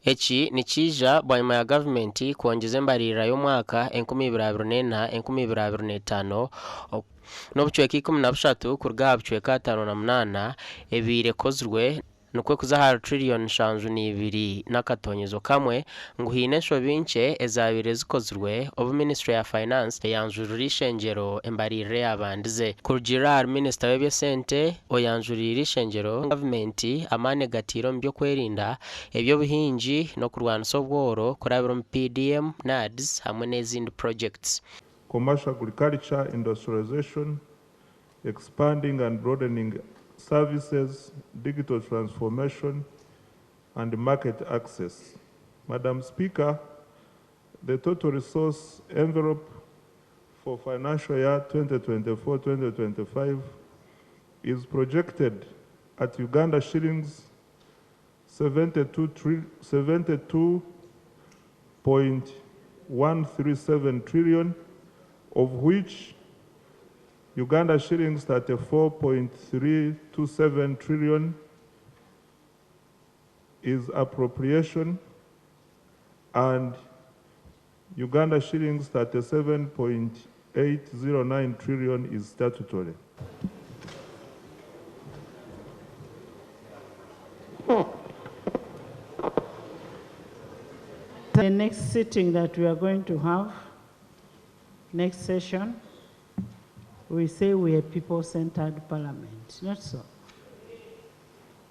Echi nikija bwanyuma ya government kuongeza embarira y'omwaka 2024-2025 n'obucweka 13 kuruga aha bucweka 58 ebire kozirwe nukwe kuzahara trillion 72 n'akatonyezo kamwe nguhine nshobiinche ezabire zikozirwe obu Ministry ya Finance yanjuririsha enjero embarire yabandize kurugira Minister w'ebyesente oyanjuririsha enjero government amane gatiro mbyo kwerinda ebyo buhinji no kurwanisa obworo kurabira mu PDM NADS hamwe n'ezindi projects. Commercial agriculture, industrialization, expanding and broadening services, digital transformation, and market access. Madam Speaker, the total resource envelope for financial year 2024-2025 is projected at Uganda shillings 72.137 trillion, of which Uganda shillings 34.327 trillion is appropriation, and Uganda shillings 37.809 trillion is statutory. The next sitting that we are going to have, next session, we say we are people-centered parliament. Not so.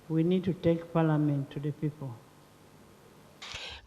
We need to take parliament to the people.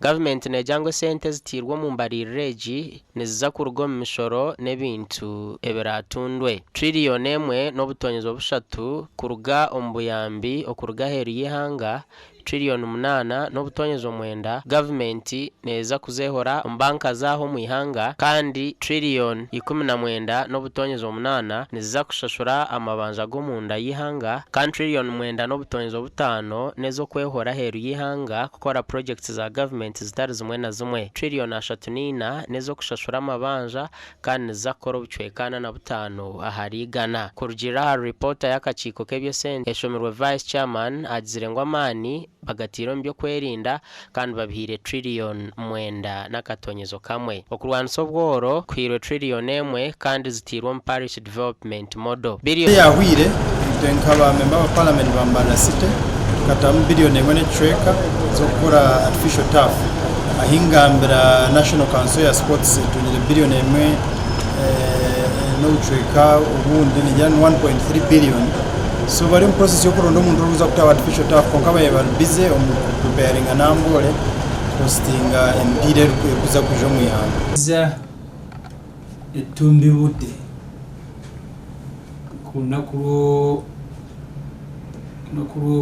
Government nejangwe sente zitirwa mu mbariregi niziza kurugo mu mishoro n'ebintu ebiratundwe trillion emwe n'obutonyezo bushatu kuruga ombuyambi okuruga heru y'ihanga trillion 8 n'obutonyezo 9 government neza kuzehora mbanka zaho mu ihanga kandi trillion 19 n'obutonyezo 8 niziza kushashura amabanja go munda y'ihanga kandi trillion 9 n'obutonyezo 5 nezo kwehora heru y'ihanga gukora projects za government zitari zimwe na zimwe trillion 3 nezo kushashura amabanja kandi niza kora obucwekana na 5 aharigana kurugira reporter y'akachiko k'ebyesente eshomirwe vice chairman agizirengwa mani bagatiro mbyo kwerinda kandi babihire trillion 9 n'akatonyezo kamwe okurwanisa obworo kwirwe trillion 1 kandi zitirwa mu parish development model billion yahwire nkaba member wa parliament bambara city katamu billion 1 treka zo gukora artificial turf ahingambira national council ya sports tunire billion 1 no treka ubundi ni 1.3 billion. So bari mu process yo kuronda umuntu uruza kutawa artificial turf konka baye bari busy preparing anambole hosting empire kuza kujo mu yanga za etumbi bude kuna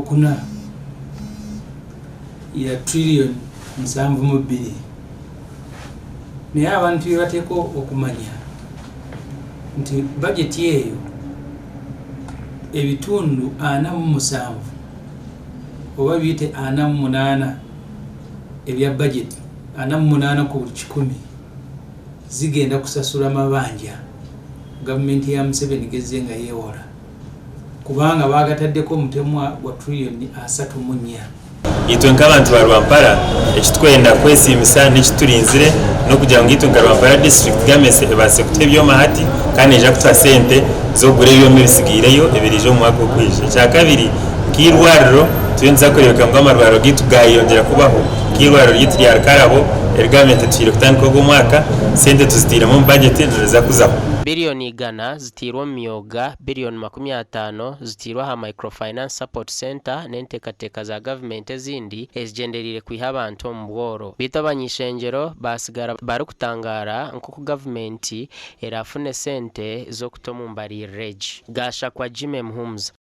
kuna ya trillion 72 ne abantu bateko okumanya nti budget yeyo ebitundu 47 oba bite 48 ebya budget 48 ku buli 10 zigenda kusasula amabanja government ya Museveni gezenga yewora kubanga bagataddeko omutemwa gwa trillion 34 itwe nk'abantu ba Rwampara ekitwenda kwesimisa n'ekiturinzire no kugira ngo itwe nka Rwampara district gamese ebase kutebyo mahati kandi eja kutwa sente zo gure byo mibisigireyo ebirijo mu mwaka okwije cya kabiri kirwariro tuyenza kureka ngo amarwaro gitugayongera kubaho kirwariro yitiri Karabo ergamete tuyire kutandika go mwaka sente tuzitira mu budget neza kuzaho billion 100 zitirwa mu myoga billion 50 zitirwa ha microfinance support center n'entekateka za government ezindi ezigenderire kwiha abantu mu bworo bitabanyishengero basigara bari kutangara nko ku government erafune sente zo kutoma mbarire reg gasha kwa Jimmy Mhumza